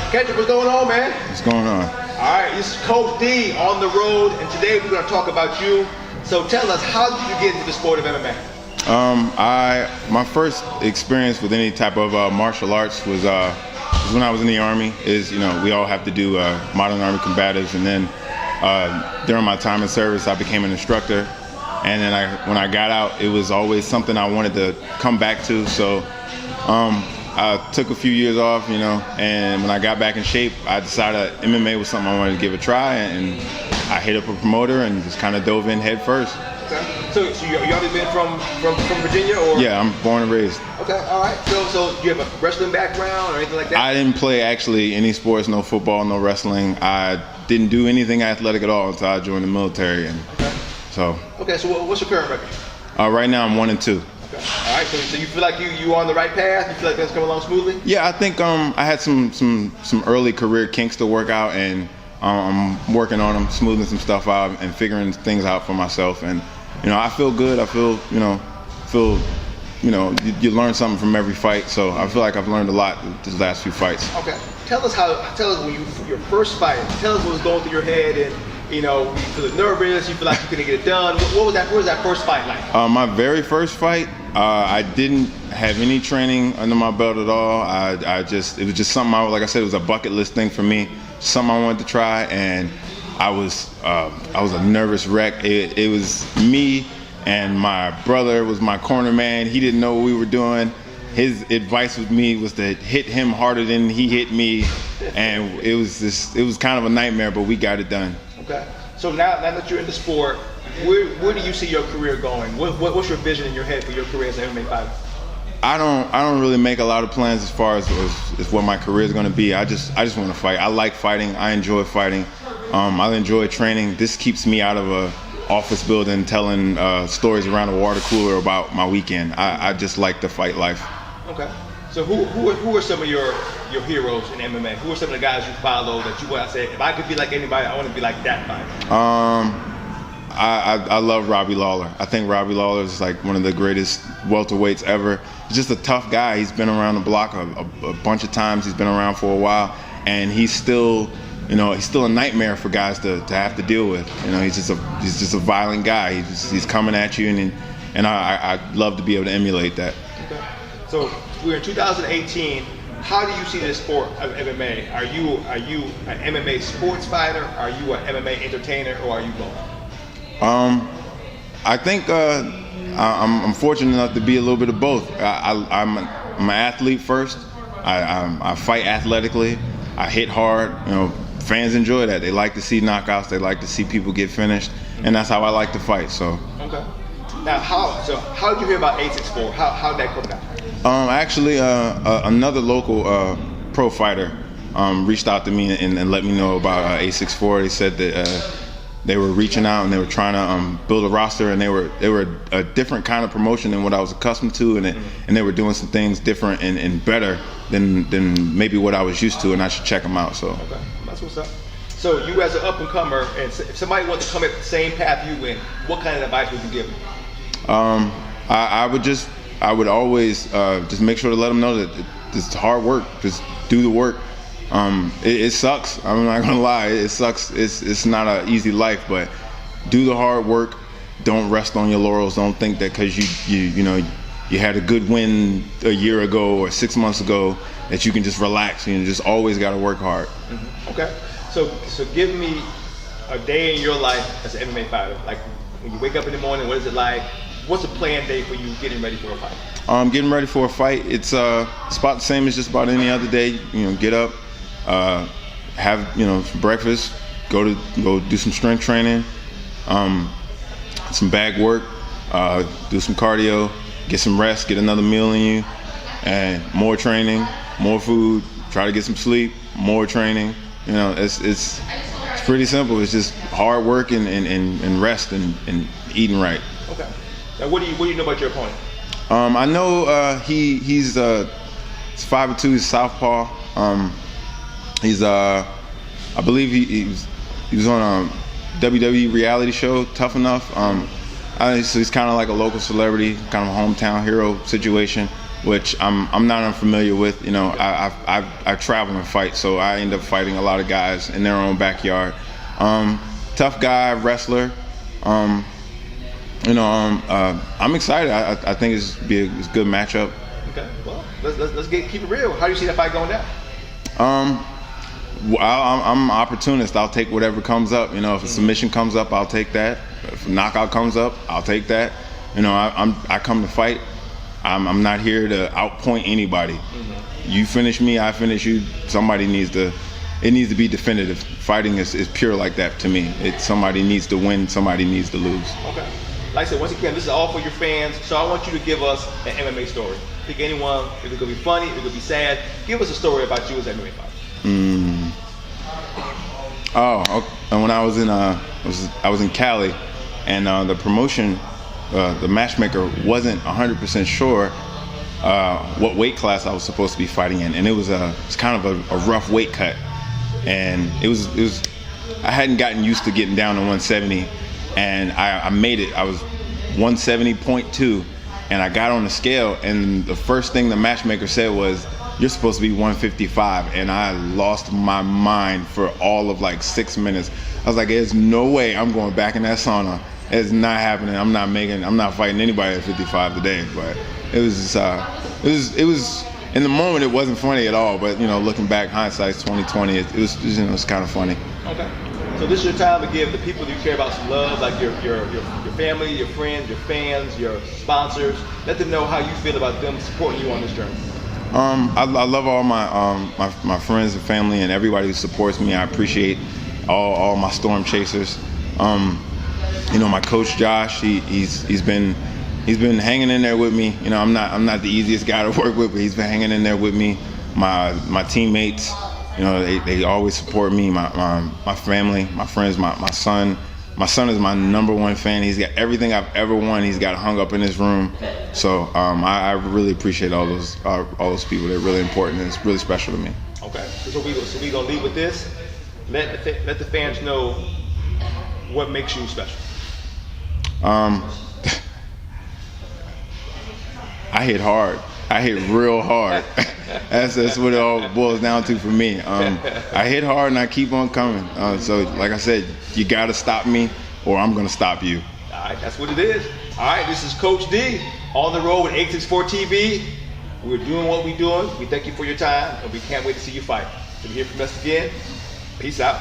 Kedrick, what's going on, man? What's going on? All right, this is Coach D on the road, and today we're going to talk about you. So tell us, how did you get into the sport of MMA? My first experience with any type of martial arts was when I was in the Army. We all have to do modern Army combatives, and then during my time in service, I became an instructor. And then when I got out, it was always something I wanted to come back to. So I took a few years off, and when I got back in shape, I decided MMA was something I wanted to give a try, and I hit up a promoter and just kind of dove in head first. Okay. So you already been from Virginia, or? Yeah, I'm born and raised. Okay, all right. So do you have a wrestling background or anything like that? I didn't play actually any sports, no football, no wrestling. I didn't do anything athletic at all until I joined the military. Okay, so what's your current record? Right now I'm 1-2. Okay. All right. So you feel like you on the right path? You feel like that's coming along smoothly? Yeah, I think I had some early career kinks to work out, and I'm working on them, smoothing some stuff out and figuring things out for myself. And I feel good. I feel you learn something from every fight. So I feel like I've learned a lot these last few fighghts. Okay. Tell us when your first fight. Tell us what was going through your head, and you feel nervous. You feel like you couldn't get it done. What was that first fight like? My very first fight, I didn't have any training under my belt at all. It was just something like I said, it was a bucket list thing for me. Something I wanted to try, and I was a nervous wreck. It was me, and my brother was my corner man. He didn't know what we were doing. His advice with me was to hit him harder than he hit me, and it was kind of a nightmare, but we got it done. Okay. So now that you're in the sport, where do you see your career going? What's your vision in your head for your career as an MMA fighter? I don't really make a lot of plans as far as what my career is going to be. I just want to fight. I like fighting. I enjoy fighting. I enjoy training. This keeps me out of a office building telling stories around a water cooler about my weekend. I just like the fight life. Okay. So who are some of your heroes in MMA? Who are some of the guys you follow that you want to say, if I could be like anybody, I want to be like that fighter? I love Robbie Lawler. I think Robbie Lawler is like one of the greatest welterweights ever. He's just a tough guy. He's been around the block a bunch of times. He's been around for a while, and he's still a nightmare for guys to have to deal with. He's just a violent guy. He's coming at you, and I'd love to be able to emulate that. Okay. So we're in 2018. How do you see this sport of MMA? Are you an MMA sports fighter? Are you an MMA entertainer, or are you both? I think I'm fortunate enough to be a little bit of both. I'm an athlete first. I fight athletically. I hit hard. Fans enjoy that. They like to see knockouts. They like to see people get finished, and that's how I like to fight. So. Okay. Now, how did you hear about 864? How did that come about? Actually, another local pro fighter reached out to me and let me know about 864. They said that they were reaching out and they were trying to build a roster, and they were a different kind of promotion than what I was accustomed to, and they were doing some things different and better than maybe what I was used to, and I should check them out. So. Okay, that's what's up. So you as an up and comer, and if somebody wants to come at the same path you went, what kind of advice would you give them? I would always just make sure to let them know that it's hard work. Just do the work. It sucks. I'm not gonna lie. It sucks. It's not an easy life, but do the hard work. Don't rest on your laurels. Don't think that because you had a good win a year ago or 6 months ago that you can just relax. You just always got to work hard. Mm-hmm. Okay. So give me a day in your life as an MMA fighter. Like when you wake up in the morning, what is it like? What's a planned day for you getting ready for a fight? Getting ready for a fight, it's about the same as just about any other day. Get up, have some breakfast, go do some strength training, some bag work, do some cardio, get some rest, get another meal in you, and more training, more food, try to get some sleep, more training. It's pretty simple. It's just hard work and rest and eating right. Okay. Now, what do you know about your opponent? I know he's 5'2", he's southpaw. I believe he was on a WWE reality show, Tuff Enuf. So he's kind of like a local celebrity, kind of a hometown hero situation. which I'm not unfamiliar with. You know, I travel and fight, so I end up fighting a lot of guys in their own backyard. Tough guy, wrestler. I'm excited. I think it's be a good matchup. Okay, well, let's keep it real. How do you see that fight going down? I'm an opportunist. I'll take whatever comes up. You know, if a submission comes up, I'll take that. If a knockout comes up, I'll take that. You know, I come to fight. I'm not here to outpoint anybody. Mm-hmm. You finish me, I finish you. Somebody needs to. It needs to be definitive. Fighting is pure like that to me. Somebody needs to win. Somebody needs to lose. Okay. Like I said, once again, this is all for your fans. So I want you to give us an MMA story. Pick anyone. If it's gonna be funny, if it's gonna be sad, give us a story about you as an MMA fighter. And when I was in Cali, and the promotion, the matchmaker wasn't 100% sure what weight class I was supposed to be fighting in, and it's kind of a rough weight cut, and it was I hadn't gotten used to getting down to 170, and I made it. I was 170.2, and I got on the scale, and the first thing the matchmaker said was, "You're supposed to be 155," and I lost my mind for all of like 6 minutes. I was like, "There's no way I'm going back in that sauna. It's not happening. I'm not fighting anybody at 55 today." But it was in the moment it wasn't funny at all. But you know, looking back, hindsight's 2020. It was kind of funny. Okay. So this is your time to give the people you care about some love, like your family, your friends, your fans, your sponsors. Let them know how you feel about them supporting you on this journey. I love all my friends and family and everybody who supports me. I appreciate all my storm chasers. My coach Josh, he's been hanging in there with me. You know, I'm not the easiest guy to work with, but he's been hanging in there with me. My teammates, you know, they always support me. My family, my friends, my son. My son is my #1 fan. He's got everything I've ever won. He's got hung up in his room. So I really appreciate all those people. They're really important, and it's really special to me. Okay. So we gonna leave with this. Let the fans know what makes you special. I hit hard. I hit real hard. That's what it all boils down to for me. I hit hard and I keep on coming. So like I said, you gotta stop me or I'm gonna stop you. All right, that's what it is. All right, this is Coach D on the road with 864 TV. We're doing what we're doing. We thank you for your time and we can't wait to see you fight. So you hear from us again. Peace out.